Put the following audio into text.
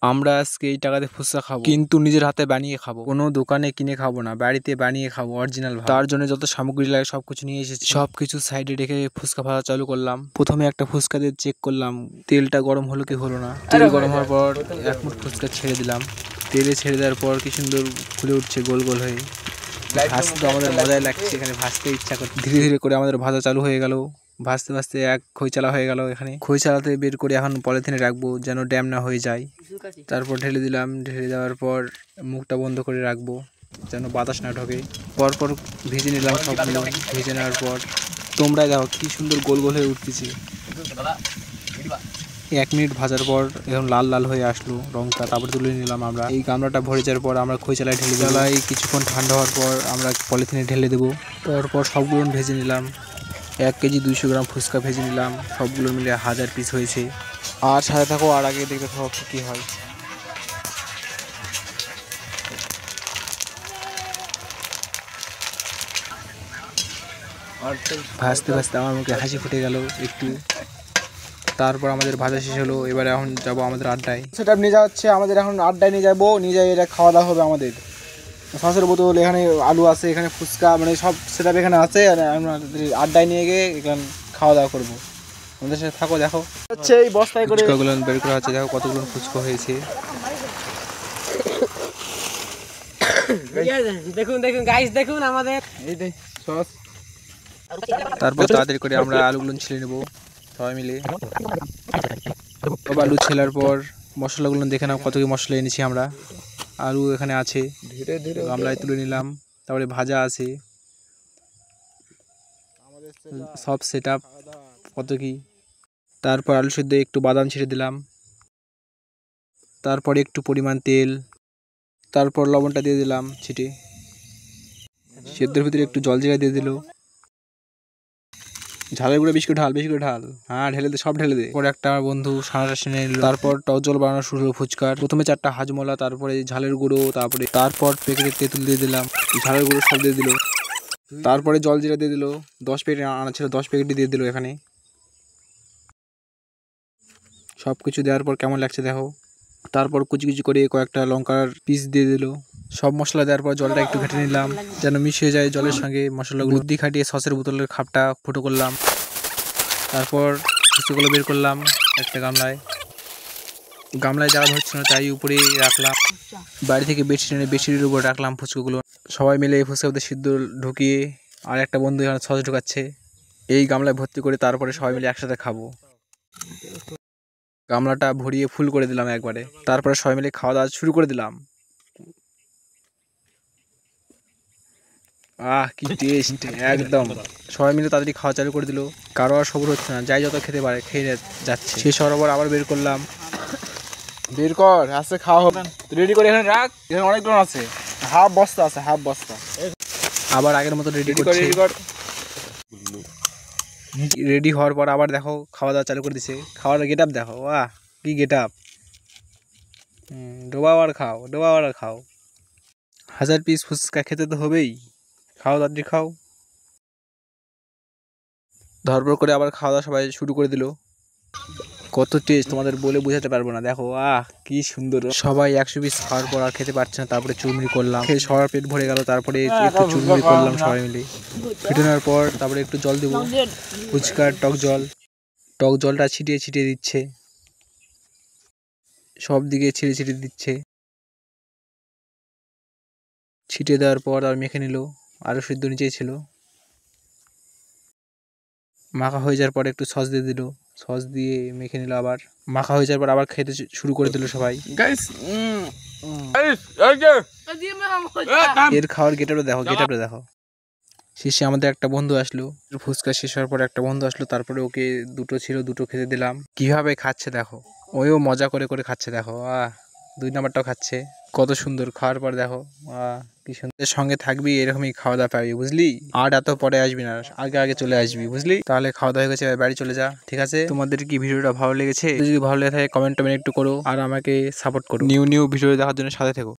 আমরা আজকে এই টাকাতে ফুচকা খাবো, কিন্তু নিজের হাতে বানিয়ে খাবো, কোনো দোকানে কিনে খাবো না, বাড়িতে বানিয়ে খাবো অরিজিনাল ভাবে। তার জন্য যত সামগ্রী লাগে সবকিছু নিয়ে এসেছি, সবকিছু সাইডে রেখে ফুচকা ভাজা চালু করলাম। প্রথমে একটা ফুচকা দিয়ে চেক করলাম তেলটা গরম হলো কি হলো না। তেল গরম হওয়ার পর এক মুঠ ফুচকা ছেড়ে দিলাম। তেলে ছেড়ে দেওয়ার পর কি সুন্দর ফুলে উঠছে গোল গোল হয়ে। ভাজতে তো আমাদের মজাই লাগছে, এখানে ভাজতে ইচ্ছা করে। ধীরে ধীরে করে আমাদের ভাজা চালু হয়ে গেল। ভাজতে ভাজতে এক খৈচালা হয়ে গেল। এখানে খৈচালাতে বের করে এখন পলিথিনে রাখবো যেন ড্যাম না হয়ে যায়। তারপর ঢেলে দিলাম, ঢেলে দেওয়ার পর মুখটা বন্ধ করে রাখবো যেন বাতাস না ঢোকে। পরপর ভেজে নিলাম সবগুলো। ভেজে নেওয়ার পর তোমরা দেখো কি সুন্দর গোল গোল হয়ে উঠতেছে। 1 মিনিট ভাজার পর এখন লাল লাল হয়ে আসলো রংটা, তারপর তুলে নিলাম আমরা। এই গামলাটা ভরে যাওয়ার পর আমরা খৈচালায় ঢেলে দিলাম। কিছুক্ষণ ঠান্ডা হওয়ার পর আমরা পলিথিনে ঢেলে দেবো। পরপর সবগুলো ভেজে নিলাম। 1 কেজি 200 গ্রাম ফুচকা ভেজে নিলাম, সবগুলো মিলে 1000 পিস হয়েছে। আর সাথে থাকো, আর আগে দেখতে থাকো কী হয়। ভাজতে ভাজতে আমার মুখে হাসি ফুটে গেল একটু। তারপর আমাদের ভাজা শেষ হলো। এবারে এখন যাবো আমাদের আড্ডায়। সেটা নিয়ে যাওয়া হচ্ছে আমাদের, এখন আড্ডায় নিয়ে যাবো। নিয়ে যাই এটা খাওয়া দাওয়া হবে আমাদের। সসের বোতল, এখানে আলু আছে, এখানে ফুচকা, মানে সব সেটা এখানে আছে। আর আমরা আড্ডায় নিয়ে গিয়ে এখানে খাওয়া দাওয়া করবো। আমাদের সাথে থাকো, দেখো হচ্ছে এই বস্তায় করে ফুচকাগুলো বের করা হচ্ছে। দেখো কতগুলো ফুচকা হয়েছে। দেখুন দেখুন গাইস, দেখুন আমাদের এই দে সস। তারপর তাড়াতাড়ি করে আমরা আলুগুলো ছিলে নেবো সবাই মিলে। সব আলু ছেলার পর মশলাগুলো দেখে নাও কত কি মশলা এনেছি আমরা। আলু এখানে আছে, গামলায় তুলে নিলাম। তারপরে ভাজা আছে, সব সেট আপ কত কি। তারপর আলু সেদ্ধ একটু বাদাম ছেড়ে দিলাম। তারপরে একটু পরিমাণ তেল, তারপর লবণটা দিয়ে দিলাম ছিটে। সেদ্ধের ভিতরে একটু জল জিরা দিয়ে দিল। ঝালের গুঁড়ো বেশি করে ঢাল, বেশি করে ঢাল। হ্যাঁ ঢেলে দে, সব ঢেলে দে। পরে একটা আমার বন্ধু সানাটা টেনে নিল। তারপর টক জল বানানো শুরু হলো ফুচকার। প্রথমে 4টা হাজমোলা, তারপরে ঝালের গুঁড়ো, তারপর প্যাকেটের তেঁতুল দিয়ে দিলাম, ঝালের গুঁড়ো সব দিয়ে দিল। তারপরে জল জিরা দিয়ে দিল। 10 প্যাকেট আনা ছিল, 10 প্যাকেটই দিয়ে দিল এখানে। সব কিছু দেওয়ার পর কেমন লাগছে দেখো। তারপর কুচি কুচি করে কয়েকটা লঙ্কার পিস দিয়ে দিল। সব মশলা দেওয়ার পর জলটা একটু ঘেটে নিলাম যেন মিশে যায় জলের সঙ্গে মশলাগুলো। বুদ্ধি খাটিয়ে সসের বোতলের খাপটা ফুটো করলাম। তারপর ফুচকাগুলো বের করলাম একটা গামলায়। গামলায় জায়গা ধরছিল না, তাই উপরে রাখলাম। বাড়ি থেকে বেডশিট এনে বেডশিটের উপর রাখলাম ফুচকাগুলো। সবাই মিলে এই ফুচকার মধ্যে সিদ্ধ ঢুকিয়ে, আর একটা বন্ধু এখানে সস ঢুকাচ্ছে এই গামলায় ভর্তি করে। তারপরে সবাই মিলে একসাথে খাবো। গামলাটা ভরিয়ে ফুল করে দিলাম একবারে। তারপরে সবাই মিলে খাওয়া দাওয়া শুরু করে দিলাম। কি টেস্ট একদম। সবাই মিলে তাড়াতাড়ি খাওয়া চালু করে দিল। কারো আর সবর হচ্ছে না, যাই যত খেতে পারে খেয়ে যাচ্ছে। শেষ হওয়ার পর আবার বের করলাম। বের কর, আস্তে খাওয়া হবে। রেডি করে এখানে রাখ, এখানে অনেকগুলো আছে। হাফ বস্তা আছে, হাফ বস্তা। আবার আগের মতো রেডি কর। রেডি হওয়ার পর আবার দেখো খাওয়া দাওয়া চালু করে দিছে। খাওয়ার গেট আপ দেখো, কি গেট আপ। ডোবা আর খাও, ডোবা আর খাও। 1000 পিস ফুচকা খেতে তো হবেই। খাও, তাড়াতাড়ি খাও। ধরপর করে আবার খাওয়া দাওয়া সবাই শুরু করে দিল। কত টেস্ট তোমাদের বলে বোঝাতে পারবো না। দেখো কি সুন্দর। সবাই 100 পিস খাওয়ার পর আর খেতে পারছে না, তারপরে চুরমুড়ি করলাম। খেয়ে সবার পেট ভরে গেল। তারপরে একটু চুরমুড়ি করলাম সবাই মিলে। ফেটে নেওয়ার পর তারপরে একটু জল দেবো, ফুচকার টক জল। টক জলটা ছিটিয়ে ছিটিয়ে দিচ্ছে, সব দিকে ছিটিয়ে ছিটিয়ে দিচ্ছে। ছিটিয়ে দেওয়ার পর আর মেখে নিল। আরও সিদ্ধ নিচেই ছিল। মাখা হয়ে যাওয়ার পর একটু সস দিয়ে দিল, সস দিয়ে মেখে নিল। আবার মাখা হয়ে যাওয়ার পর আবার খেতে শুরু করে দিল সবাই। এর খাওয়ার গেটআপটা দেখো, গেটআপটা দেখো। শেষে আমাদের একটা বন্ধু আসলো। ফুচকা শেষ হওয়ার পর একটা বন্ধু আসলো। তারপরে ওকে দুটো ছিল, দুটো খেতে দিলাম। কিভাবে খাচ্ছে দেখো, ওইও মজা করে করে খাচ্ছে দেখো। 2 নাম্বারটাও খাচ্ছে। কত সুন্দর। খাওয়ার পর দেখো কি সুন্দর। সঙ্গে থাকবি, এরকমই খাওয়া দাওয়া পাবি, বুঝলি। আর এত পরে আসবি না, আগে আগে চলে আসবি, বুঝলি। তাহলে খাওয়া দাওয়া হয়ে গেছে, বাড়ি চলে যা, ঠিক আছে। তোমাদের কি ভিডিওটা ভালো লেগেছে? যদি ভালো লেগে থাকে কমেন্ট একটু করো, আর আমাকে সাপোর্ট করো। নিউ ভিডিও দেখার জন্য সাথে থেকো।